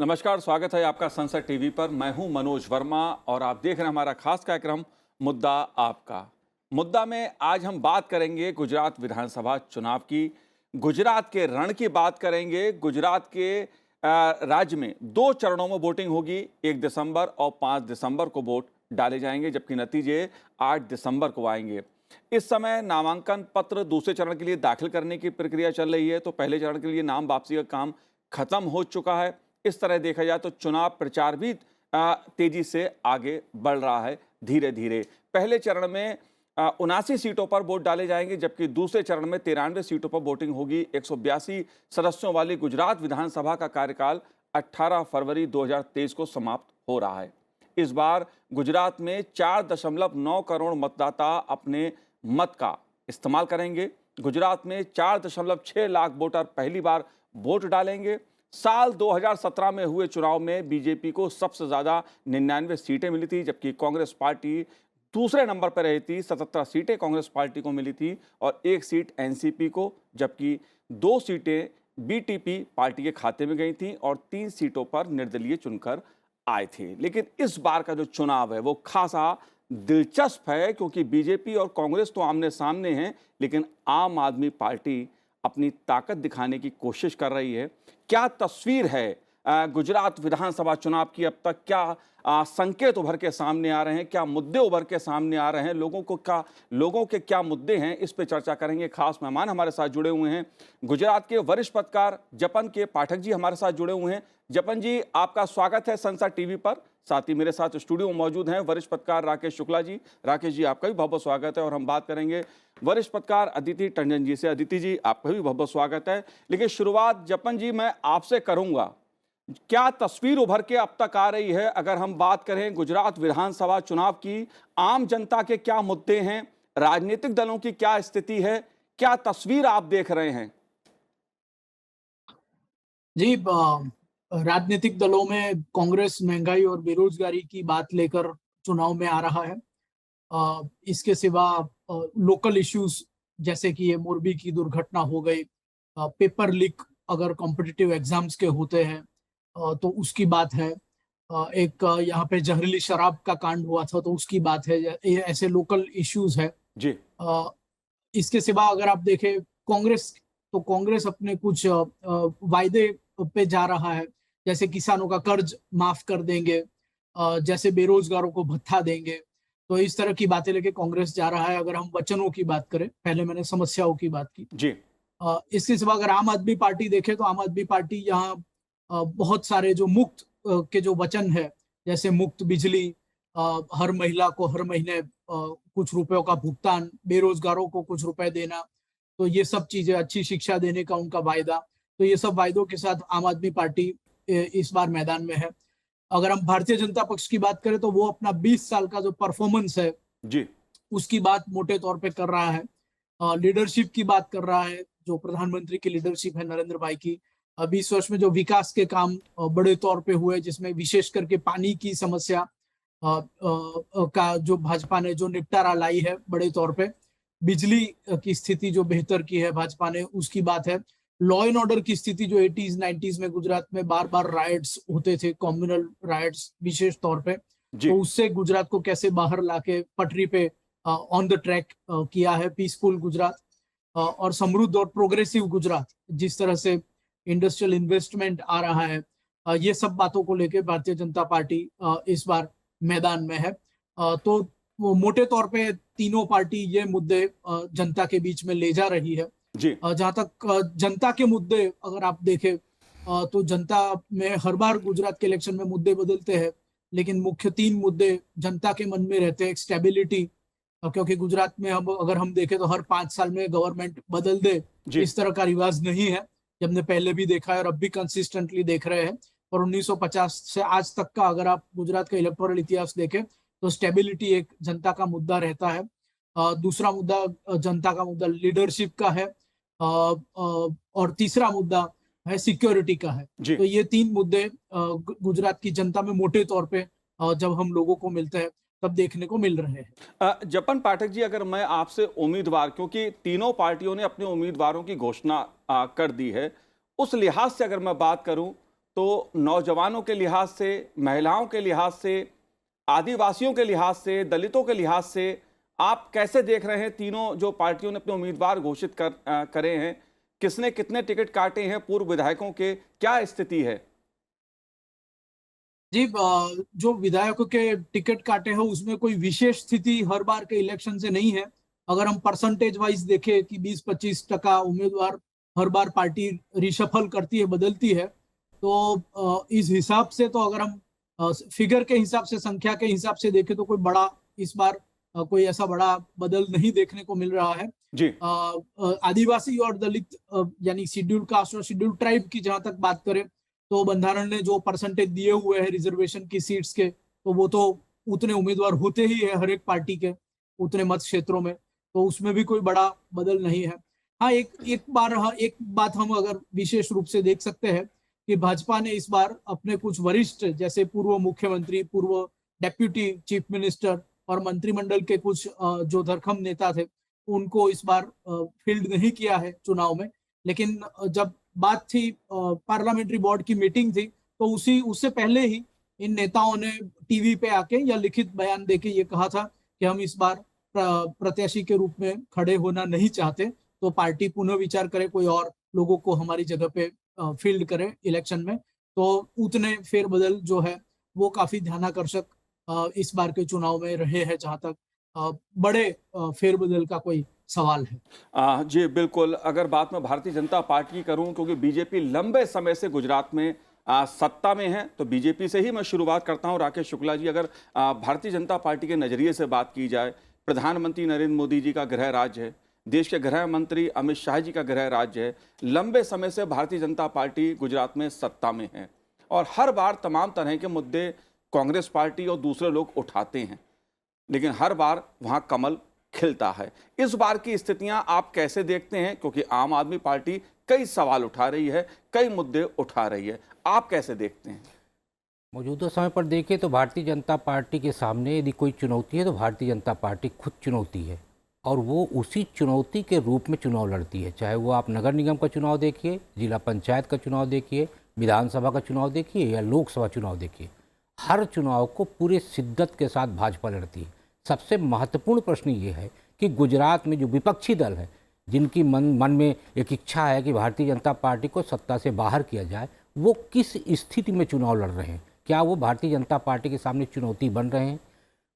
नमस्कार, स्वागत है आपका संसद टीवी पर। मैं हूं मनोज वर्मा और आप देख रहे हैं हमारा खास कार्यक्रम मुद्दा आपका। मुद्दा में आज हम बात करेंगे गुजरात विधानसभा चुनाव की। गुजरात के रण की बात करेंगे। गुजरात के राज्य में 2 चरणों में वोटिंग होगी। 1 दिसंबर और 5 दिसंबर को वोट डाले जाएंगे, जबकि नतीजे 8 दिसंबर को आएंगे। इस समय नामांकन पत्र दूसरे चरण के लिए दाखिल करने की प्रक्रिया चल रही है, तो पहले चरण के लिए नाम वापसी का काम खत्म हो चुका है। इस तरह देखा जाए तो चुनाव प्रचार भी तेजी से आगे बढ़ रहा है धीरे धीरे। पहले चरण में 79 सीटों पर वोट डाले जाएंगे, जबकि दूसरे चरण में 93 सीटों पर वोटिंग होगी। 182 सदस्यों वाली गुजरात विधानसभा का कार्यकाल 18 फरवरी 2023 को समाप्त हो रहा है। इस बार गुजरात में 4.9 करोड़ मतदाता अपने मत का इस्तेमाल करेंगे। गुजरात में 4.6 लाख वोटर पहली बार वोट डालेंगे। साल 2017 में हुए चुनाव में बीजेपी को सबसे ज्यादा 99 सीटें मिली थी, जबकि कांग्रेस पार्टी दूसरे नंबर पर रही थी। 77 सीटें कांग्रेस पार्टी को मिली थी और 1 सीट एनसीपी को, जबकि 2 सीटें बीटीपी पार्टी के खाते में गई थी और 3 सीटों पर निर्दलीय चुनकर आए थे। लेकिन इस बार का जो चुनाव है वो खासा दिलचस्प है, क्योंकि बीजेपी और कांग्रेस तो आमने सामने हैं, लेकिन आम आदमी पार्टी अपनी ताकत दिखाने की कोशिश कर रही है। क्या तस्वीर है गुजरात विधानसभा चुनाव की? अब तक क्या संकेत उभर के सामने आ रहे हैं? क्या मुद्दे उभर के सामने आ रहे हैं? लोगों के क्या मुद्दे हैं, इस पे चर्चा करेंगे। खास मेहमान हमारे साथ जुड़े हुए हैं। गुजरात के वरिष्ठ पत्रकार जपन के पाठक जी हमारे साथ जुड़े हुए हैं। जपन जी, आपका स्वागत है संसद टीवी पर। साथ ही मेरे साथ स्टूडियो में मौजूद हैं वरिष्ठ पत्रकार राकेश शुक्ला जी। राकेश जी, आपका भी बहुत बहुत स्वागत है। और हम बात करेंगे वरिष्ठ पत्रकार अदिति टंडन जी से। अदिति जी, आपका भी बहुत बहुत स्वागत है। लेकिन शुरुआत जपन जी मैं आपसे करूंगा। क्या तस्वीर उभर के अब तक आ रही है, अगर हम बात करें गुजरात विधानसभा चुनाव की? आम जनता के क्या मुद्दे हैं? राजनीतिक दलों की क्या स्थिति है? क्या तस्वीर आप देख रहे हैं? जी, राजनीतिक दलों में कांग्रेस महंगाई और बेरोजगारी की बात लेकर चुनाव में आ रहा है। इसके सिवा लोकल इश्यूज जैसे कि ये मोरबी की दुर्घटना हो गई, पेपर लीक अगर कॉम्पिटिटिव एग्जाम्स के होते हैं तो उसकी बात है। एक यहाँ पे जहरीली शराब का कांड हुआ था तो उसकी बात है। ये ऐसे लोकल इश्यूज है। जी। अ, इसके सिवा अगर आप देखें कांग्रेस, तो कांग्रेस अपने कुछ वायदे पे जा रहा है, जैसे किसानों का कर्ज माफ कर देंगे, जैसे बेरोजगारों को भत्ता देंगे। तो इस तरह की बातें लेके कांग्रेस जा रहा है। अगर हम वचनों की बात करें, पहले मैंने समस्याओं की बात की। जी। इसके सिवा अगर आम आदमी पार्टी देखे तो आम आदमी पार्टी यहाँ बहुत सारे जो मुफ्त के जो वचन है, जैसे मुफ्त बिजली, हर महिला को हर महीने कुछ रुपयों का भुगतान, बेरोजगारों को कुछ रुपए देना, तो ये सब चीजें, अच्छी शिक्षा देने का उनका वायदा, तो ये सब वायदों के साथ आम आदमी पार्टी इस बार मैदान में है। अगर हम भारतीय जनता पक्ष की बात करें तो वो अपना 20 साल का जो परफॉर्मेंस है जी। उसकी बात मोटे तौर पे कर रहा है। लीडरशिप की बात कर रहा है, जो प्रधानमंत्री की लीडरशिप है नरेंद्र भाई की। 20 वर्ष में जो विकास के काम बड़े तौर पे हुए, जिसमें विशेष करके पानी की समस्या का जो भाजपा ने जो निपटारा लाई है बड़े तौर पे, बिजली की स्थिति जो बेहतर की है भाजपा ने, उसकी बात है। लॉ एंड ऑर्डर की स्थिति जो 80s 90s में गुजरात में बार बार राइट्स होते थे, कम्युनल राइट्स विशेष तौर पे, जी। तो उससे गुजरात को कैसे बाहर लाके पटरी पे ऑन द ट्रैक किया है, पीसफुल गुजरात और समृद्ध और प्रोग्रेसिव गुजरात, जिस तरह से इंडस्ट्रियल इन्वेस्टमेंट आ रहा है, ये सब बातों को लेकर भारतीय जनता पार्टी इस बार मैदान में है। तो वो मोटे तौर पे तीनों पार्टी ये मुद्दे जनता के बीच में ले जा रही है। जी। जहां तक जनता के मुद्दे अगर आप देखें, तो जनता में हर बार गुजरात के इलेक्शन में मुद्दे बदलते हैं, लेकिन मुख्य 3 मुद्दे जनता के मन में रहते हैं। एक स्टेबिलिटी, क्योंकि गुजरात में अगर हम देखें तो हर 5 साल में गवर्नमेंट बदल दे, जी। इस तरह का रिवाज नहीं है। जब हमने पहले भी देखा है और अब भी कंसिस्टेंटली देख रहे हैं। और 1950 से आज तक का अगर आप गुजरात का इलेक्टोरल इतिहास देखें तो स्टेबिलिटी एक जनता का मुद्दा रहता है। दूसरा मुद्दा जनता का मुद्दा लीडरशिप का है, और तीसरा मुद्दा है सिक्योरिटी का है। जी। तो ये 3 मुद्दे गुजरात की जनता में मोटे तौर पे जब हम लोगों को मिलते हैं तब देखने को मिल रहे हैं। जपन पाठक जी, अगर मैं आपसे उम्मीदवार, क्योंकि तीनों पार्टियों ने अपने उम्मीदवारों की घोषणा कर दी है, उस लिहाज से अगर मैं बात करूं तो नौजवानों के लिहाज से, महिलाओं के लिहाज से, आदिवासियों के लिहाज से, दलितों के लिहाज से आप कैसे देख रहे हैं? तीनों जो पार्टियों ने अपने उम्मीदवार घोषित करे हैं, किसने कितने टिकट काटे हैं पूर्व विधायकों के, क्या स्थिति है? जी, जो विधायकों के टिकट काटे हैं उसमें कोई विशेष स्थिति हर बार के इलेक्शन से नहीं है। अगर हम परसेंटेज वाइज देखें कि 20-25% उम्मीदवार हर बार पार्टी रिशफल करती है, बदलती है, तो इस हिसाब से तो अगर हम फिगर के हिसाब से, संख्या के हिसाब से देखें तो कोई बड़ा इस बार कोई ऐसा बड़ा बदल नहीं देखने को मिल रहा है। जी। आदिवासी और दलित यानी शेड्यूल कास्ट और शेड्यूल ट्राइब की जहां तक बात करें तो बंधारण ने जो परसेंटेज दिए हुए हैं रिजर्वेशन की सीट्स के, तो वो तो उतने उम्मीदवार होते ही है हर एक पार्टी के उतने मत क्षेत्रों में, तो उसमें भी कोई बड़ा बदल नहीं है। हाँ, एक बात हम अगर विशेष रूप से देख सकते हैं कि भाजपा ने इस बार अपने कुछ वरिष्ठ, जैसे पूर्व मुख्यमंत्री, पूर्व डेप्यूटी चीफ मिनिस्टर और मंत्रिमंडल के कुछ जो धरखम नेता थे, उनको इस बार फील्ड नहीं किया है चुनाव में। लेकिन जब बात थी, पार्लियामेंट्री बोर्ड की मीटिंग थी, तो उससे पहले ही इन नेताओं ने टीवी पे आके या लिखित बयान देके ये कहा था कि हम इस बार प्रत्याशी के रूप में खड़े होना नहीं चाहते, तो पार्टी पुनः विचार करे, कोई और लोगों को हमारी जगह पे फील्ड करे इलेक्शन में। तो उतने फेरबदल जो है वो काफी ध्यानाकर्षक इस बार के चुनाव में रहे हैं, जहां तक बड़े फेरबदल का कोई सवाल है। जी बिल्कुल। अगर बात मैं भारतीय जनता पार्टी की करूं, क्योंकि बीजेपी लंबे समय से गुजरात में सत्ता में है, तो बीजेपी से ही मैं शुरुआत करता हूं। राकेश शुक्ला जी, अगर भारतीय जनता पार्टी के नज़रिए से बात की जाए, प्रधानमंत्री नरेंद्र मोदी जी का गृह राज्य है, देश के गृह मंत्री अमित शाह जी का गृह राज्य है, लंबे समय से भारतीय जनता पार्टी गुजरात में सत्ता में है और हर बार तमाम तरह के मुद्दे कांग्रेस पार्टी और दूसरे लोग उठाते हैं, लेकिन हर बार वहां कमल खिलता है। इस बार की स्थितियां आप कैसे देखते हैं? क्योंकि आम आदमी पार्टी कई सवाल उठा रही है, कई मुद्दे उठा रही है, आप कैसे देखते हैं? मौजूदा समय पर देखें तो भारतीय जनता पार्टी के सामने यदि कोई चुनौती है तो भारतीय जनता पार्टी खुद चुनौती है और वो उसी चुनौती के रूप में चुनाव लड़ती है। चाहे वो आप नगर निगम का चुनाव देखिए, जिला पंचायत का चुनाव देखिए, विधानसभा का चुनाव देखिए या लोकसभा चुनाव देखिए, हर चुनाव को पूरे शिद्दत के साथ भाजपा लड़ती है। सबसे महत्वपूर्ण प्रश्न ये है कि गुजरात में जो विपक्षी दल है, जिनकी मन में एक इच्छा है कि भारतीय जनता पार्टी को सत्ता से बाहर किया जाए, वो किस स्थिति में चुनाव लड़ रहे हैं? क्या वो भारतीय जनता पार्टी के सामने चुनौती बन रहे हैं?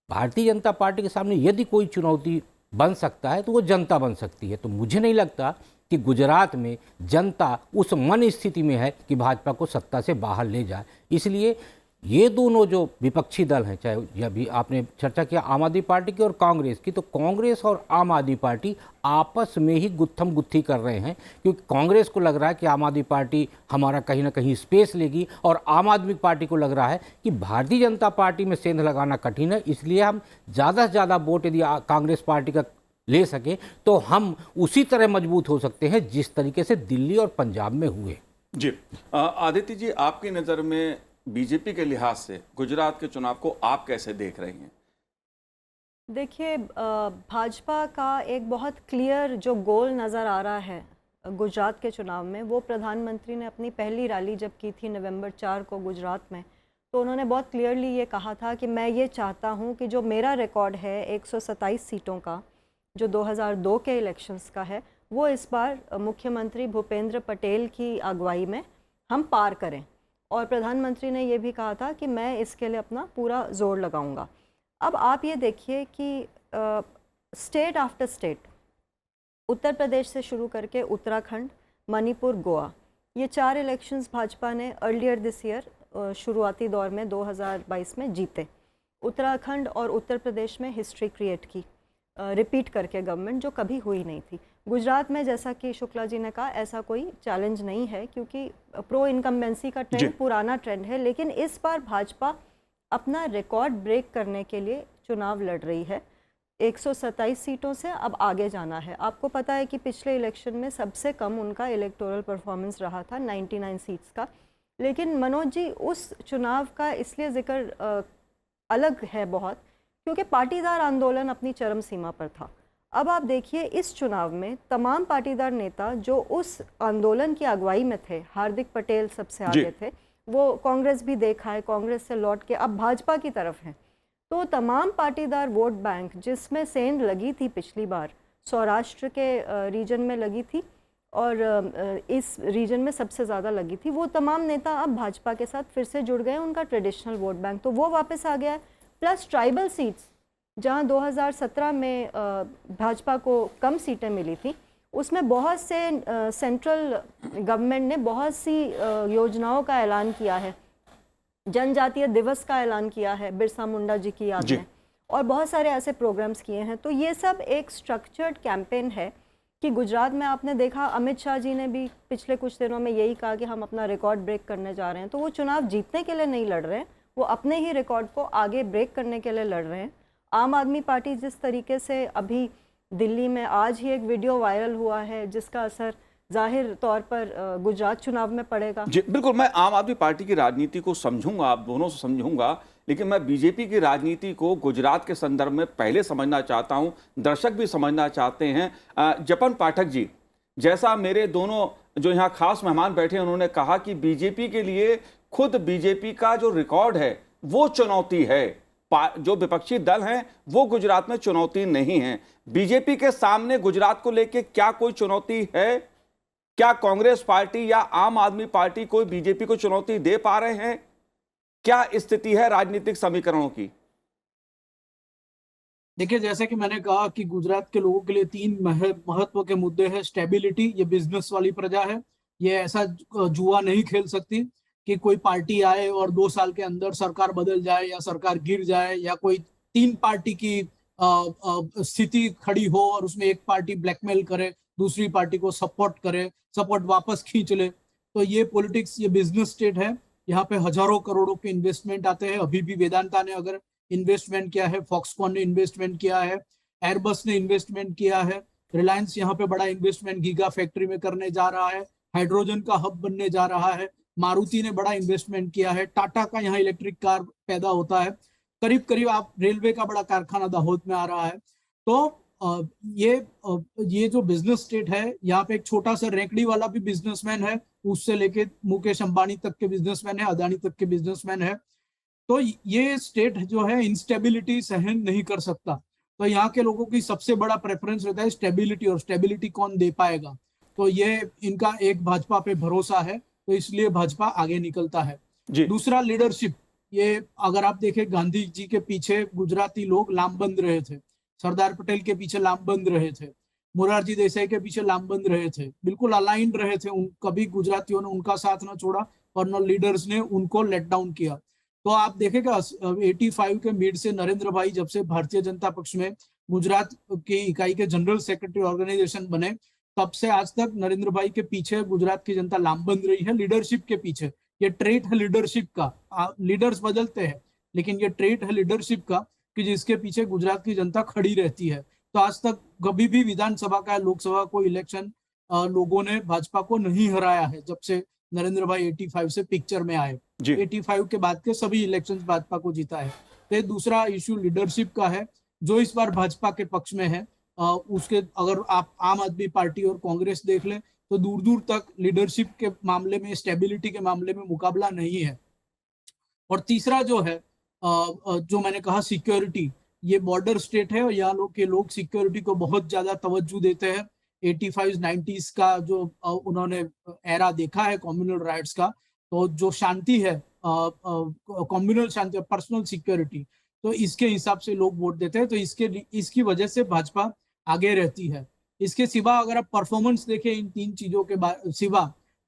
भारतीय जनता पार्टी के सामने यदि कोई चुनौती बन सकता है तो वो जनता बन सकती है। तो मुझे नहीं लगता कि गुजरात में जनता उस मन स्थिति में है कि भाजपा को सत्ता से बाहर ले जाए। इसलिए ये दोनों जो विपक्षी दल हैं, चाहे जब भी आपने चर्चा किया आम आदमी पार्टी की और कांग्रेस की, तो कांग्रेस और आम आदमी पार्टी आपस में ही गुत्थम गुत्थी कर रहे हैं, क्योंकि कांग्रेस को लग रहा है कि आम आदमी पार्टी हमारा कहीं ना कहीं स्पेस लेगी और आम आदमी पार्टी को लग रहा है कि भारतीय जनता पार्टी में सेंध लगाना कठिन है, इसलिए हम ज़्यादा से ज़्यादा वोट यदि कांग्रेस पार्टी का ले सके तो हम उसी तरह मजबूत हो सकते हैं जिस तरीके से दिल्ली और पंजाब में हुए। जी, आदित्य जी, आपकी नज़र में बीजेपी के लिहाज से गुजरात के चुनाव को आप कैसे देख रही हैं? देखिए, भाजपा का एक बहुत क्लियर जो गोल नज़र आ रहा है गुजरात के चुनाव में, वो प्रधानमंत्री ने अपनी पहली रैली जब की थी नवंबर 4 को गुजरात में, तो उन्होंने बहुत क्लियरली ये कहा था कि मैं ये चाहता हूँ कि जो मेरा रिकॉर्ड है 127 सीटों का, जो 2002 के इलेक्शंस का है, वो इस बार मुख्यमंत्री भूपेंद्र पटेल की अगुवाई में हम पार करें। और प्रधानमंत्री ने ये भी कहा था कि मैं इसके लिए अपना पूरा जोर लगाऊंगा। अब आप ये देखिए कि state after state, Uttar Pradesh से शुरू करके उत्तराखंड, मणिपुर, गोवा, ये 4 इलेक्शंस भाजपा ने अर्लियर दिस ईयर शुरुआती दौर में 2022 में जीते। उत्तराखंड और उत्तर प्रदेश में हिस्ट्री क्रिएट की, रिपीट करके गवर्नमेंट, जो कभी हुई नहीं थी। गुजरात में जैसा कि शुक्ला जी ने कहा, ऐसा कोई चैलेंज नहीं है क्योंकि प्रो इनकम्बेंसी का ट्रेंड पुराना ट्रेंड है, लेकिन इस बार भाजपा अपना रिकॉर्ड ब्रेक करने के लिए चुनाव लड़ रही है। 127 सीटों से अब आगे जाना है। आपको पता है कि पिछले इलेक्शन में सबसे कम उनका इलेक्टोरल परफॉर्मेंस रहा था 99 सीट्स का, लेकिन मनोज जी उस चुनाव का इसलिए जिक्र अलग है बहुत क्योंकि पाटीदार आंदोलन अपनी चरम सीमा पर था। अब आप देखिए इस चुनाव में तमाम पाटीदार नेता जो उस आंदोलन की अगुवाई में थे, हार्दिक पटेल सबसे आगे थे, वो कांग्रेस भी देखा है, कांग्रेस से लौट के अब भाजपा की तरफ हैं। तो तमाम पाटीदार वोट बैंक जिसमें सेंध लगी थी पिछली बार, सौराष्ट्र के रीजन में लगी थी और इस रीजन में सबसे ज़्यादा लगी थी, वो तमाम नेता अब भाजपा के साथ फिर से जुड़ गए, उनका ट्रेडिशनल वोट बैंक तो वो वापस आ गया है। प्लस ट्राइबल सीट्स जहां 2017 में भाजपा को कम सीटें मिली थी, उसमें बहुत से सेंट्रल गवर्नमेंट ने बहुत सी योजनाओं का ऐलान किया है, जनजातीय दिवस का ऐलान किया है बिरसा मुंडा जी की याद में, और बहुत सारे ऐसे प्रोग्राम्स किए हैं। तो ये सब एक स्ट्रक्चर्ड कैंपेन है कि गुजरात में आपने देखा अमित शाह जी ने भी पिछले कुछ दिनों में यही कहा कि हम अपना रिकॉर्ड ब्रेक करने जा रहे हैं। तो वो चुनाव जीतने के लिए नहीं लड़ रहे हैं, वो अपने ही रिकॉर्ड को आगे ब्रेक करने के लिए लड़ रहे हैं। आम आदमी पार्टी जिस तरीके से अभी दिल्ली में आज ही एक वीडियो वायरल हुआ है जिसका असर जाहिर तौर पर गुजरात चुनाव में पड़ेगा। जी बिल्कुल, मैं आम आदमी पार्टी की राजनीति को समझूंगा, आप दोनों से समझूंगा, लेकिन मैं बीजेपी की राजनीति को गुजरात के संदर्भ में पहले समझना चाहता हूं, दर्शक भी समझना चाहते हैं। जपन पाठक जी, जैसा मेरे दोनों जो यहाँ खास मेहमान बैठे हैं उन्होंने कहा कि बीजेपी के लिए खुद बीजेपी का जो रिकॉर्ड है वो चुनौती है, जो विपक्षी दल हैं वो गुजरात में चुनौती नहीं है। बीजेपी के सामने गुजरात को लेकर क्या कोई चुनौती है? क्या कांग्रेस पार्टी या आम आदमी पार्टी कोई बीजेपी को चुनौती दे पा रहे हैं? क्या स्थिति है राजनीतिक समीकरणों की? देखिए, जैसे कि मैंने कहा कि गुजरात के लोगों के लिए तीन महत्व के मुद्दे हैं। स्टेबिलिटी, ये बिजनेस वाली प्रजा है, ये ऐसा जुआ नहीं खेल सकती कि कोई पार्टी आए और 2 साल के अंदर सरकार बदल जाए या सरकार गिर जाए, या कोई 3 पार्टी की स्थिति खड़ी हो और उसमें एक पार्टी ब्लैकमेल करे, दूसरी पार्टी को सपोर्ट करे, सपोर्ट वापस खींच ले। तो ये पॉलिटिक्स, ये बिजनेस स्टेट है। यहाँ पे हजारों करोड़ों के इन्वेस्टमेंट आते हैं। अभी भी वेदांता ने अगर इन्वेस्टमेंट किया है, फॉक्सकॉन ने इन्वेस्टमेंट किया है, एयरबस ने इन्वेस्टमेंट किया है, रिलायंस यहाँ पे बड़ा इन्वेस्टमेंट गीगा फैक्ट्री में करने जा रहा है, हाइड्रोजन का हब बनने जा रहा है, मारुति ने बड़ा इन्वेस्टमेंट किया है, टाटा का यहाँ इलेक्ट्रिक कार पैदा होता है, करीब करीब आप रेलवे का बड़ा कारखाना दाहोद में आ रहा है। तो ये जो बिजनेस स्टेट है, यहाँ पे एक छोटा सा रेकड़ी वाला भी बिजनेसमैन है, उससे लेके मुकेश अंबानी तक के बिजनेसमैन है, अदानी तक के बिजनेसमैन है। तो ये स्टेट जो है इंस्टेबिलिटी सहन नहीं कर सकता। तो यहाँ के लोगों की सबसे बड़ा प्रेफरेंस रहता है स्टेबिलिटी, और स्टेबिलिटी कौन दे पाएगा। तो ये इनका एक भाजपा पे भरोसा है, तो इसलिए भाजपा आगे निकलता है। दूसरा लीडरशिप, ये अगर आप देखें गांधी जी के पीछे गुजराती लोग लामबंद रहे थे, सरदार पटेल के पीछे लामबंद रहे थे, मोरारजी देसाई के पीछे लामबंद रहे थे, बिल्कुल अलाइंड रहे थे। कभी गुजरातियों ने उनका साथ ना छोड़ा और न लीडर्स ने उनको लेट डाउन किया। तो आप देखेगा 85 के मिड से नरेंद्र भाई जब से भारतीय जनता पक्ष में गुजरात की इकाई के जनरल सेक्रेटरी ऑर्गेनाइजेशन बने, तब से आज तक नरेंद्र भाई के पीछे गुजरात की जनता लामबंद रही है, लीडरशिप के पीछे। ये ट्रेट है लीडरशिप का, लीडर्स बदलते हैं लेकिन ये ट्रेट है लीडरशिप का कि जिसके पीछे गुजरात की जनता खड़ी रहती है। तो आज तक कभी भी विधानसभा का, लोकसभा को इलेक्शन लोगों ने भाजपा को नहीं हराया है जब से नरेंद्र भाई 85 से पिक्चर में आए। 85 के बाद के सभी इलेक्शंस भाजपा को जीता है। तो दूसरा इश्यू लीडरशिप का है जो इस बार भाजपा के पक्ष में है। उसके अगर आप आम आदमी पार्टी और कांग्रेस देख लें तो दूर दूर तक लीडरशिप के मामले में, स्टेबिलिटी के मामले में मुकाबला नहीं है। और तीसरा जो है, जो मैंने कहा सिक्योरिटी, ये बॉर्डर स्टेट है और यहाँ लोग सिक्योरिटी को बहुत ज्यादा तवज्जो देते हैं। 85-90s का जो उन्होंने एरा देखा है कम्युनल राइट्स का, तो जो शांति है, कम्युनल शांति, पर्सनल सिक्योरिटी, तो इसके हिसाब से लोग वोट देते हैं। तो इसकी वजह से भाजपा आगे रहती है। इसके सिवा अगर आप परफॉर्मेंस देखें इन तीन चीजों के सिवा,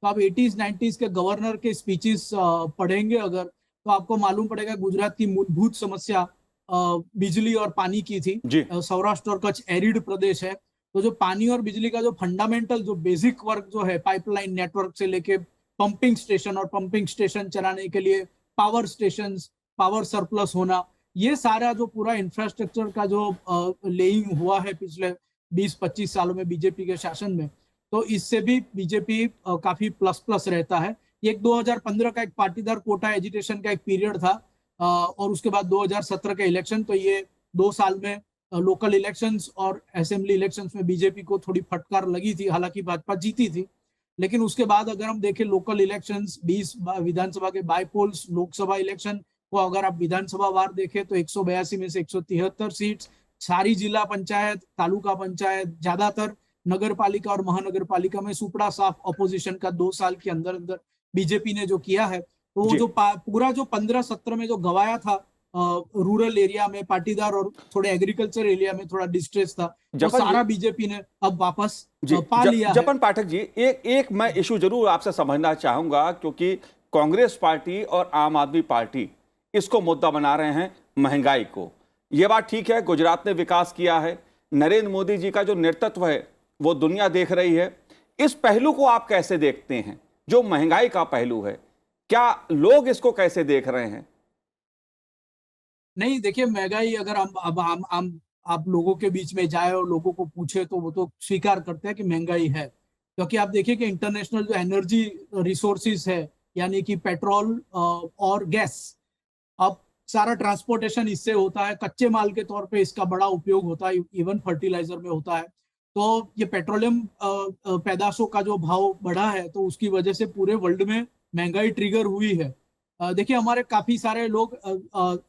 तो आप 80s-90s के गवर्नर के स्पीचेस पढ़ेंगे अगर, तो आपको मालूम पड़ेगा गुजरात की मूलभूत समस्या बिजली और पानी की थी। सौराष्ट्र और कच्छ एरिड प्रदेश है, तो जो पानी और बिजली का जो फंडामेंटल, जो बेसिक वर्क जो है, पाइपलाइन नेटवर्क से लेके पंपिंग स्टेशन, और पंपिंग स्टेशन चलाने के लिए पावर स्टेशन, पावर सरप्लस होना, ये सारा जो पूरा इंफ्रास्ट्रक्चर का जो लेइंग हुआ है पिछले 20-25 सालों में बीजेपी के शासन में, तो इससे भी बीजेपी काफी प्लस रहता है। ये 2015 का एक पाटीदार कोटा एजिटेशन का एक पीरियड था, और उसके बाद 2017 के इलेक्शन, तो ये 2 साल में लोकल इलेक्शंस और असेंबली इलेक्शंस में बीजेपी को थोड़ी फटकार लगी थी, हालांकि भाजपा जीती थी। लेकिन उसके बाद अगर हम देखें लोकल इलेक्शंस, 20 विधानसभा के बाय पोल्स, लोकसभा इलेक्शन को अगर आप विधानसभा वार देखें तो 182 में से 173 सीट्स, सारी जिला पंचायत, तालुका पंचायत, ज्यादातर नगर पालिका और महानगर पालिका में सुपड़ा साफ ऑपोजिशन का 2 साल के अंदर अंदर बीजेपी ने जो किया है, तो वो जी। जो पूरा जो 15-17 में जो गवाया था रूरल एरिया में पाटीदार और थोड़े एग्रीकल्चर एरिया में थोड़ा डिस्ट्रेस था, वो जपन सारा जी, बीजेपी ने अब वापस जी पा लिया है। जपन पाठक जी, एक मैं इशू जरूर आपसे समझना चाहूंगा, क्योंकि कांग्रेस पार्टी और आम आदमी पार्टी इसको मुद्दा बना रहे हैं, महंगाई को। यह बात ठीक है, गुजरात ने विकास किया है, नरेंद्र मोदी जी का जो नेतृत्व है वो दुनिया देख रही है। इस पहलू को आप कैसे देखते हैं, जो महंगाई का पहलू है? क्या लोग इसको कैसे देख रहे हैं? नहीं, देखिए, महंगाई अगर हम आप लोगों के बीच में जाए और लोगों को पूछे तो वो तो स्वीकार करते हैं कि महंगाई है, क्योंकि आप देखिए कि इंटरनेशनल जो एनर्जी रिसोर्सेज है, यानी कि पेट्रोल और गैस, अब सारा ट्रांसपोर्टेशन इससे होता है, कच्चे माल के तौर पे इसका बड़ा उपयोग होता है, इवन फर्टिलाइजर में होता है। तो ये पेट्रोलियम पैदाशों का जो भाव बढ़ा है, तो उसकी वजह से पूरे वर्ल्ड में महंगाई ट्रिगर हुई है। देखिए, हमारे काफी सारे लोग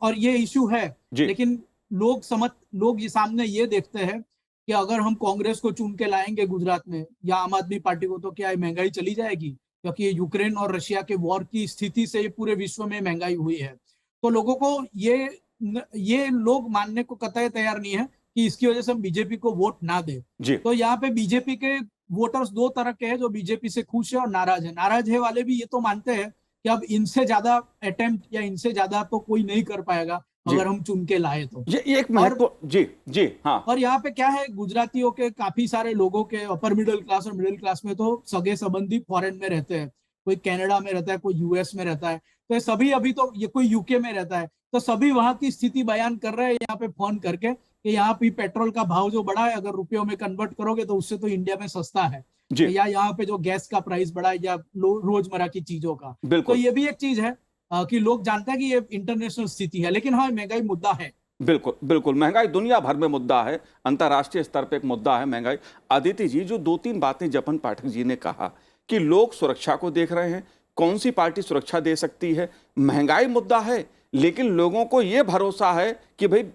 और ये इश्यू है, जी। लेकिन लोग ये सामने ये देखते हैं कि अगर हम कांग्रेस को चुन के लाएंगे गुजरात में या आम आदमी पार्टी को, तो क्या ये महंगाई चली जाएगी? क्योंकि ये यूक्रेन और रशिया के वॉर की स्थिति से ये पूरे विश्व में महंगाई हुई है। तो लोगों को ये लोग मानने को कतई तैयार नहीं है कि इसकी वजह से हम बीजेपी को वोट ना दे। जी। तो यहाँ पे बीजेपी के वोटर्स दो तरह के हैं, जो बीजेपी से खुश है और नाराज है। नाराज है वाले भी ये तो मानते हैं कि अब इनसे ज्यादा अटेम्प्ट या इनसे ज्यादा तो कोई नहीं कर पाएगा अगर हम चुन के लाए तो। ये एक महत्व, जी जी हाँ। और यहाँ पे क्या है, गुजरातियों के काफी सारे लोगों के अपर मिडिल क्लास और मिडिल क्लास में तो सगे संबंधी फॉरेन में रहते हैं, कोई कनाडा में रहता है, कोई यूएस में रहता है, तो ये सभी अभी तो ये कोई यूके में रहता है, तो सभी वहां की स्थिति बयान कर रहे हैं यहाँ पे फोन करके कि यहाँ पे पेट्रोल का भाव जो बढ़ा है, अगर रुपयों में कन्वर्ट करोगे तो उससे तो इंडिया में सस्ता है, या यहाँ पे जो गैस का प्राइस बढ़ा है या रोजमर्रा की चीजों का। तो ये भी एक चीज है कि लोग जानते हैं कि ये इंटरनेशनल स्थिति है, लेकिन हाँ, महंगाई मुद्दा है। बिल्कुल बिल्कुल, महंगाई दुनिया भर में मुद्दा है, अंतर्राष्ट्रीय स्तर पे एक मुद्दा है महंगाई। आदित्य जी, जो 2-3 बातें जपन पाठक जी ने कहा कि लोग सुरक्षा को देख रहे हैं, कौन सी पार्टी सुरक्षा दे सकती है, महंगाई मुद्दा है, लेकिन लोगों को यह भरोसा है कि भाई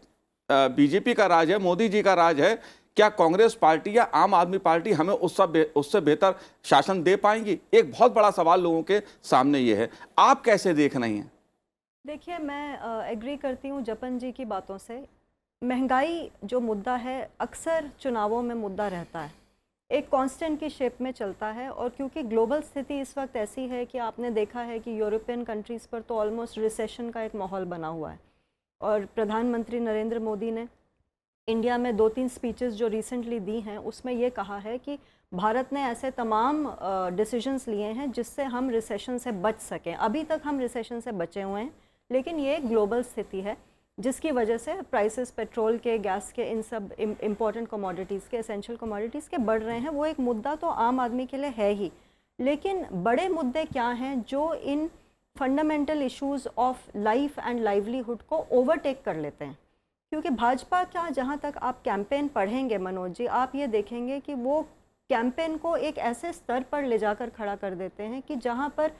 बीजेपी का राज है, मोदी जी का राज है, क्या कांग्रेस पार्टी या आम आदमी पार्टी हमें उससे बेहतर शासन दे पाएंगी? एक बहुत बड़ा सवाल लोगों के सामने ये है, आप कैसे देख रही हैं? देखिए, मैं एग्री करती हूँ जपन जी की बातों से। महंगाई जो मुद्दा है अक्सर चुनावों में मुद्दा रहता है, एक कांस्टेंट की शेप में चलता है, और क्योंकि ग्लोबल स्थिति इस वक्त ऐसी है कि आपने देखा है कि यूरोपियन कंट्रीज़ पर तो ऑलमोस्ट रिसेशन का एक माहौल बना हुआ है, और प्रधानमंत्री नरेंद्र मोदी ने इंडिया में 2-3 स्पीचेस जो रिसेंटली दी हैं उसमें ये कहा है कि भारत ने ऐसे तमाम डिसीजंस लिए हैं जिससे हम रिसेशन से बच सकें। अभी तक हम रिसेशन से बचे हुए हैं, लेकिन ये एक ग्लोबल स्थिति है जिसकी वजह से प्राइसेस पेट्रोल के, गैस के, इन सब इम्पॉर्टेंट कमोडिटीज़ के, एसेंशियल कमोडिटीज़ के बढ़ रहे हैं। वो एक मुद्दा तो आम आदमी के लिए है ही, लेकिन बड़े मुद्दे क्या हैं जो इन fundamental issues of life and livelihood को ओवरटेक कर लेते हैं? क्योंकि भाजपा का जहाँ तक आप कैंपेन पढ़ेंगे मनोज जी, आप ये देखेंगे कि वो कैंपेन को एक ऐसे स्तर पर ले जाकर खड़ा कर देते हैं कि जहाँ पर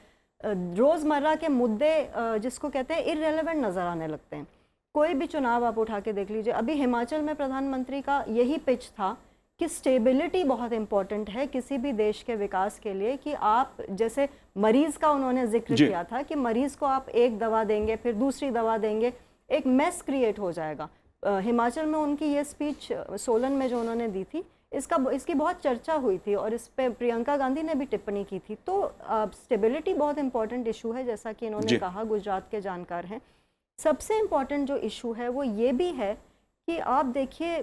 रोज़मर्रा के मुद्दे जिसको कहते हैं इररेलेवेंट नज़र आने लगते हैं। कोई भी चुनाव आप उठा के देख लीजिए, अभी हिमाचल में प्रधानमंत्री का यही पिच था कि स्टेबिलिटी बहुत इंपॉर्टेंट है किसी भी देश के विकास के लिए, कि आप जैसे मरीज़ का उन्होंने जिक्र किया था कि मरीज़ को आप एक दवा देंगे फिर दूसरी दवा देंगे, एक मेस क्रिएट हो जाएगा। हिमाचल में उनकी ये स्पीच सोलन में जो उन्होंने दी थी, इसकी बहुत चर्चा हुई थी और इस पे प्रियंका गांधी ने भी टिप्पणी की थी। तो स्टेबिलिटी बहुत इंपॉर्टेंट इशू है, जैसा कि इन्होंने कहा, गुजरात के जानकार हैं। सबसे इम्पॉर्टेंट जो इशू है वो ये भी है कि आप देखिए,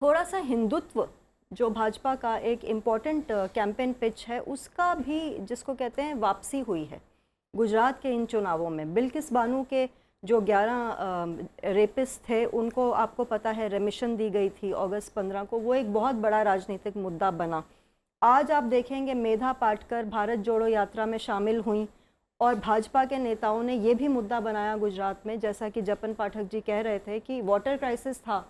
थोड़ा सा हिंदुत्व जो भाजपा का एक इम्पॉर्टेंट कैंपेन पिच है, उसका भी जिसको कहते हैं वापसी हुई है गुजरात के इन चुनावों में। बिल्किस बानो के जो 11 रेपिस्ट थे उनको आपको पता है रेमिशन दी गई थी अगस्त 15 को, वो एक बहुत बड़ा राजनीतिक मुद्दा बना। आज आप देखेंगे मेधा पाटकर भारत जोड़ो यात्रा में शामिल हुई और भाजपा के नेताओं ने ये भी मुद्दा बनाया गुजरात में, जैसा कि जपन पाठक जी कह रहे थे कि वाटर क्राइसिस था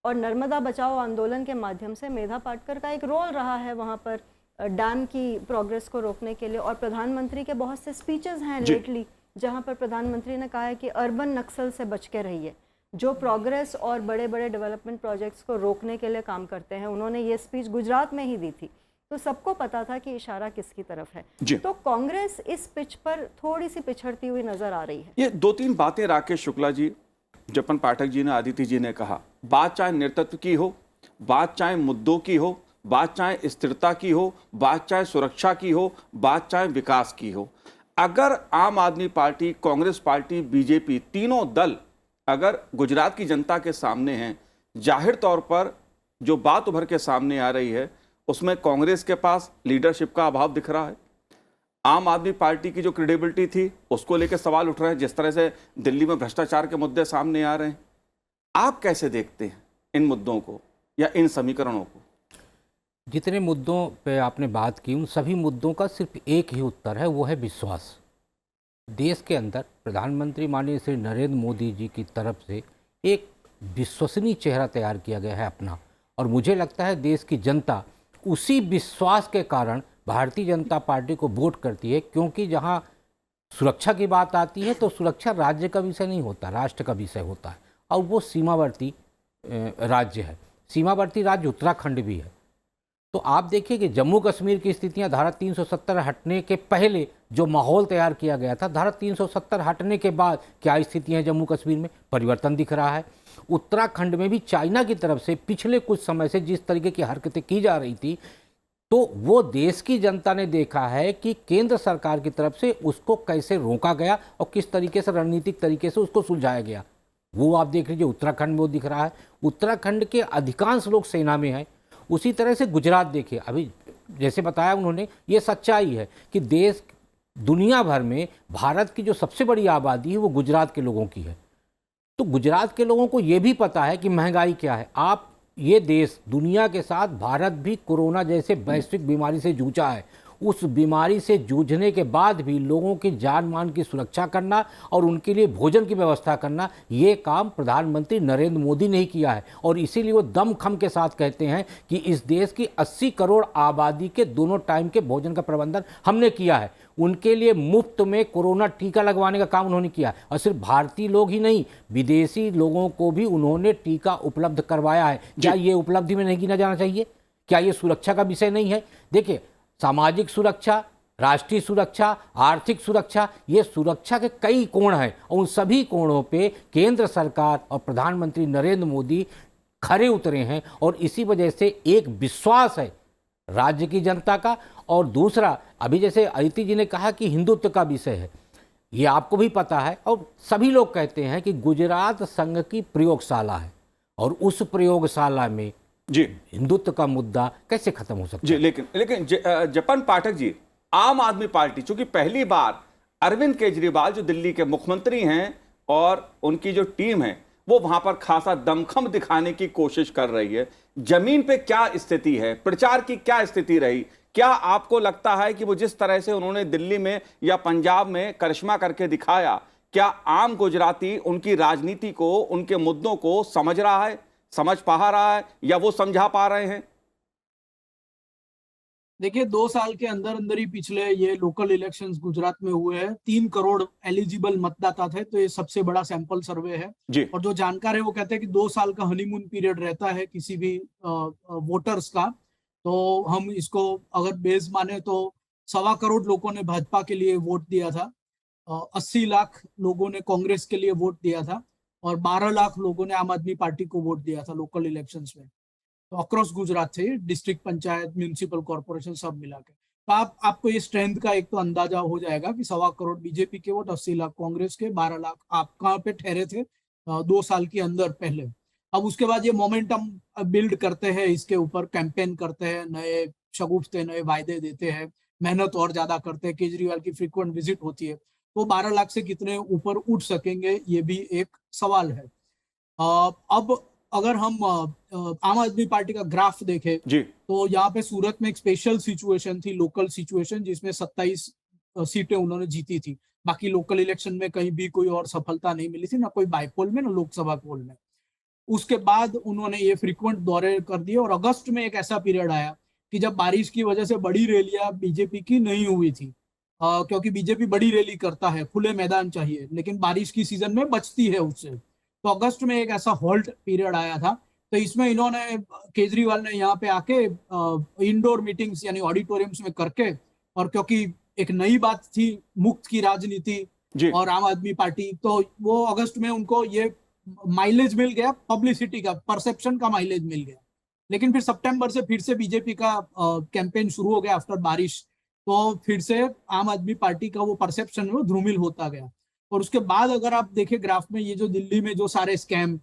और नर्मदा बचाओ आंदोलन के माध्यम से मेधा पाटकर का एक रोल रहा है वहाँ पर डैम की प्रोग्रेस को रोकने के लिए, और प्रधानमंत्री के बहुत से स्पीचेस हैं जी। लेटली जहां पर प्रधानमंत्री ने कहा है कि अर्बन नक्सल से बच के रहिए, जो प्रोग्रेस और बड़े बड़े डेवलपमेंट प्रोजेक्ट्स को रोकने के लिए काम करते हैं। उन्होंने ये स्पीच गुजरात में ही दी थी, तो सबको पता था कि इशारा किसकी तरफ है। जी। तो कांग्रेस इस पिच पर थोड़ी सी पिछड़ती हुई नजर आ रही है। ये 2-3 बातें राकेश शुक्ला जी, जपन पाठक जी ने, आदित्य जी ने कहा, बात चाहे नेतृत्व की हो, बात चाहे मुद्दों की हो, बात चाहे स्थिरता की हो, बात चाहे सुरक्षा की हो, बात चाहे विकास की हो, अगर आम आदमी पार्टी, कांग्रेस पार्टी, बीजेपी, तीनों दल अगर गुजरात की जनता के सामने हैं, जाहिर तौर पर जो बात उभर के सामने आ रही है उसमें कांग्रेस के पास लीडरशिप का अभाव दिख रहा है। आम आदमी पार्टी की जो क्रेडिबिलिटी थी उसको लेकर सवाल उठ रहे हैं, जिस तरह से दिल्ली में भ्रष्टाचार के मुद्दे सामने आ रहे हैं। आप कैसे देखते हैं इन मुद्दों को या इन समीकरणों को? जितने मुद्दों पे आपने बात की, उन सभी मुद्दों का सिर्फ एक ही उत्तर है, वो है विश्वास। देश के अंदर प्रधानमंत्री माननीय श्री नरेंद्र मोदी जी की तरफ से एक विश्वसनीय चेहरा तैयार किया गया है अपना, और मुझे लगता है देश की जनता उसी विश्वास के कारण भारतीय जनता पार्टी को वोट करती है, क्योंकि जहां सुरक्षा की बात आती है तो सुरक्षा राज्य का विषय नहीं होता, राष्ट्र का विषय होता है, और वो सीमावर्ती राज्य है। सीमावर्ती राज्य उत्तराखंड भी है। तो आप देखिए कि जम्मू कश्मीर की स्थितियां धारा 370 हटने के पहले जो माहौल तैयार किया गया था, धारा 370 हटने के बाद क्या स्थितियां हैं जम्मू कश्मीर में, परिवर्तन दिख रहा है। उत्तराखंड में भी चाइना की तरफ से पिछले कुछ समय से जिस तरीके की हरकतें की जा रही थी, तो वो देश की जनता ने देखा है कि केंद्र सरकार की तरफ से उसको कैसे रोका गया और किस तरीके से रणनीतिक तरीके से उसको सुलझाया गया। वो आप देख लीजिए उत्तराखंड में वो दिख रहा है। उत्तराखंड के अधिकांश लोग सेना में हैं। उसी तरह से गुजरात देखिए, अभी जैसे बताया उन्होंने, ये सच्चाई है कि देश दुनिया भर में भारत की जो सबसे बड़ी आबादी है वो गुजरात के लोगों की है। तो गुजरात के लोगों को ये भी पता है कि महंगाई क्या है। आप ये देश दुनिया के साथ, भारत भी कोरोना जैसे वैश्विक बीमारी से जूझा है। उस बीमारी से जूझने के बाद भी लोगों की जान मान की सुरक्षा करना और उनके लिए भोजन की व्यवस्था करना, ये काम प्रधानमंत्री नरेंद्र मोदी ने ही किया है। और इसीलिए वो दमखम के साथ कहते हैं कि इस देश की 80 करोड़ आबादी के दोनों टाइम के भोजन का प्रबंधन हमने किया है। उनके लिए मुफ्त में कोरोना टीका लगवाने का काम उन्होंने किया, और सिर्फ भारतीय लोग ही नहीं, विदेशी लोगों को भी उन्होंने टीका उपलब्ध करवाया है। क्या ये उपलब्धि में नहीं गिना जाना चाहिए? क्या ये सुरक्षा का विषय नहीं है? देखिए, सामाजिक सुरक्षा, राष्ट्रीय सुरक्षा, आर्थिक सुरक्षा, ये सुरक्षा के कई कोण हैं, और उन सभी कोणों पे केंद्र सरकार और प्रधानमंत्री नरेंद्र मोदी खरे उतरे हैं। और इसी वजह से एक विश्वास है राज्य की जनता का। और दूसरा, अभी जैसे अदिति जी ने कहा कि हिंदुत्व का विषय है, ये आपको भी पता है और सभी लोग कहते हैं कि गुजरात संघ की प्रयोगशाला है, और उस प्रयोगशाला में जी हिंदुत्व का मुद्दा कैसे खत्म हो सकता जी। है? लेकिन जपन पाठक जी, आम आदमी पार्टी, चूंकि पहली बार अरविंद केजरीवाल जो दिल्ली के मुख्यमंत्री हैं और उनकी जो टीम है वो वहां पर खासा दमखम दिखाने की कोशिश कर रही है, जमीन पे क्या स्थिति है, प्रचार की क्या स्थिति रही? क्या आपको लगता है कि वो जिस तरह से उन्होंने दिल्ली में या पंजाब में करिश्मा करके दिखाया, क्या आम गुजराती उनकी राजनीति को, उनके मुद्दों को समझ रहा है, समझ पा रहा है, या वो समझा पा रहे हैं? देखिए, 2 साल के अंदर अंदर ही पिछले ये लोकल इलेक्शंस गुजरात में हुए हैं। 3 करोड़ एलिजिबल मतदाता थे, तो ये सबसे बड़ा सैंपल सर्वे है जी और जो जानकार है वो कहते हैं कि 2 साल का हनीमून पीरियड रहता है किसी भी वोटर्स का। तो हम इसको अगर बेस माने तो 1.25 करोड़ लोगों ने भाजपा के लिए वोट दिया था, 80 लाख लोगों ने कांग्रेस के लिए वोट दिया था, और 12 लाख लोगों ने आम आदमी पार्टी को वोट दिया था लोकल इलेक्शंस में। तो अक्रॉस गुजरात थे, डिस्ट्रिक्ट पंचायत, म्यूनिसिपल कॉर्पोरेशन सब मिला के। तो आपको ये स्ट्रेंथ का एक तो अंदाजा हो जाएगा कि 1.25 करोड़ बीजेपी के वोट, 80 लाख कांग्रेस के, 12 लाख आप कहाँ पे ठहरे थे 2 साल के अंदर पहले। अब उसके बाद ये मोमेंटम बिल्ड करते हैं, इसके ऊपर कैंपेन करते हैं, नए शगुफ्ते, नए वायदे देते हैं, मेहनत और ज्यादा करते हैं, केजरीवाल की फ्रीक्वेंट विजिट होती है। तो 12 लाख से कितने ऊपर उठ सकेंगे, ये भी एक सवाल है। अब अगर हम आम आदमी पार्टी का ग्राफ देखें जी तो यहाँ पे सूरत में एक स्पेशल सिचुएशन थी, लोकल सिचुएशन, जिसमें 27 सीटें उन्होंने जीती थी। बाकी लोकल इलेक्शन में कहीं भी कोई और सफलता नहीं मिली थी, ना कोई बाईपोल में, ना लोकसभा पोल में। उसके बाद उन्होंने ये फ्रीक्वेंट दौरे कर दिए, और अगस्त में एक ऐसा पीरियड आया कि जब बारिश की वजह से बड़ी रैलियां बीजेपी की नहीं हुई थी, क्योंकि बीजेपी बड़ी रैली करता है, खुले मैदान चाहिए, लेकिन बारिश की सीजन में बचती है उससे। तो अगस्त में एक ऐसा हॉल्ट पीरियड आया था, तो इसमें इन्होंने, केजरीवाल ने यहाँ पे आके इंडोर मीटिंग्स यानी ऑडिटोरियम्स में करके, और क्योंकि एक नई बात थी मुक्त की राजनीति जी और आम आदमी पार्टी, तो वो अगस्त में उनको ये माइलेज मिल गया, पब्लिसिटी का, परसेप्शन का माइलेज मिल गया। लेकिन फिर सितंबर से फिर से बीजेपी का कैंपेन शुरू हो गया आफ्टर बारिश, तो फिर से आम आदमी पार्टी का वो परसेप्शन वो धूमिल होता गया। और उसके बाद अगर आप देखें ग्राफ में, ये जो दिल्ली में जो सारे स्कैम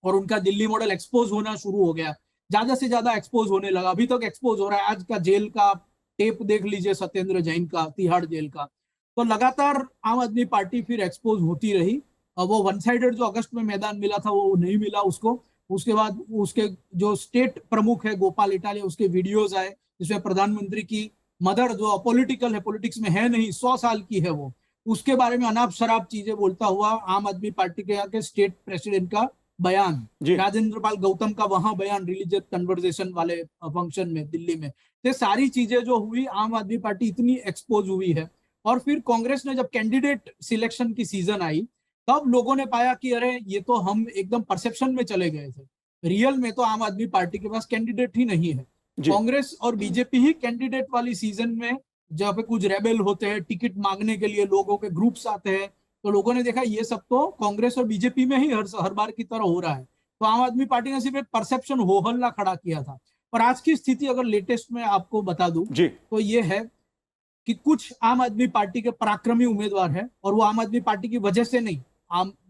और उनका दिल्ली मॉडल एक्सपोज होना शुरू हो गया, ज्यादा से ज्यादा एक्सपोज होने लगा, अभी तक एक्सपोज हो रहा है। आज का जेल का टेप देख लीजिए, सत्येंद्र जैन का, तिहाड़ जेल का। तो लगातार आम आदमी पार्टी फिर एक्सपोज होती रही। वो वन साइडेड जो अगस्त में मैदान मिला था वो नहीं मिला उसको। उसके बाद उसके जो स्टेट प्रमुख है गोपाल इटालिया, उसके वीडियोज आए जिसमें प्रधानमंत्री की मदर, जो अपॉलिटिकल है, पॉलिटिक्स में है नहीं, 100 साल की है वो, उसके बारे में अनाप शराब चीजें बोलता हुआ आम आदमी पार्टी के आके स्टेट प्रेसिडेंट का बयान, जी राजेंद्र पाल गौतम का वहां बयान रिलीजियस कन्वर्सेशन वाले फंक्शन में दिल्ली में, ये सारी चीजें जो हुई, आम आदमी पार्टी इतनी एक्सपोज हुई है। और फिर कांग्रेस ने जब कैंडिडेट सिलेक्शन की सीजन आई, तब लोगों ने पाया कि अरे ये तो हम एकदम परसेप्शन में चले गए थे, रियल में तो आम आदमी पार्टी के पास कैंडिडेट ही नहीं है। जी कांग्रेस और बीजेपी ही कैंडिडेट वाली सीजन में, जब कुछ रेबेल होते हैं, टिकट मांगने के लिए लोगों के ग्रुप्स आते हैं, तो लोगों ने देखा ये सब तो कांग्रेस और बीजेपी में ही हर बार की तरह हो रहा है। तो आम आदमी पार्टी ने सिर्फ एक परसेप्शन हो हल्ला खड़ा किया था। पर आज की स्थिति अगर लेटेस्ट में आपको बता दूं, जी तो ये है कि कुछ आम आदमी पार्टी के पराक्रमी उम्मीदवार हैं, और वो आम आदमी पार्टी की वजह से नहीं,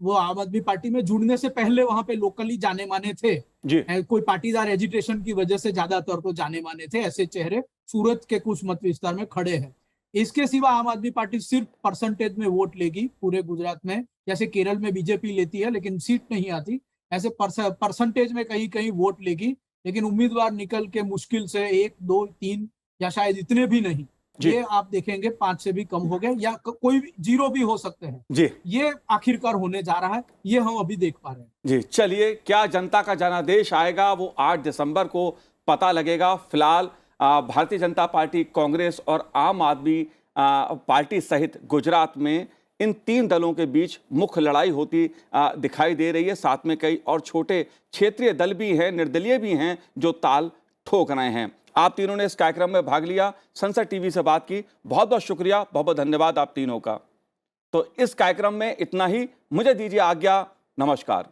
वो आम आदमी पार्टी में जुड़ने से पहले वहां पे लोकली जाने माने थे, जी कोई पाटीदार एजिटेशन की वजह से ज्यादातर तो जाने माने थे, ऐसे चेहरे सूरत के कुछ मत विस्तार में खड़े हैं। इसके सिवा आम आदमी पार्टी सिर्फ परसेंटेज में वोट लेगी पूरे गुजरात में, जैसे केरल में बीजेपी लेती है लेकिन सीट नहीं आती, ऐसे परसेंटेज में कहीं कहीं वोट लेगी, लेकिन उम्मीदवार निकल के मुश्किल से 1, 2, 3 या शायद इतने भी नहीं, जी ये आप देखेंगे 5 से भी कम हो गए, या कोई जीरो भी हो सकते हैं। जी ये आखिरकार होने जा रहा है, ये हम अभी देख पा रहे हैं। जी चलिए, क्या जनता का जनादेश आएगा वो 8 दिसंबर को पता लगेगा। फिलहाल भारतीय जनता पार्टी, कांग्रेस और आम आदमी पार्टी सहित गुजरात में इन 3 दलों के बीच मुख्य लड़ाई होती दिखाई दे रही है। साथ में कई और छोटे क्षेत्रीय दल भी हैं, निर्दलीय भी हैं जो ताल ठोक रहे हैं। आप तीनों ने इस कार्यक्रम में भाग लिया, संसद टीवी से बात की, बहुत बहुत शुक्रिया, बहुत बहुत धन्यवाद आप तीनों का। तो इस कार्यक्रम में इतना ही, मुझे दीजिए आज्ञा, नमस्कार।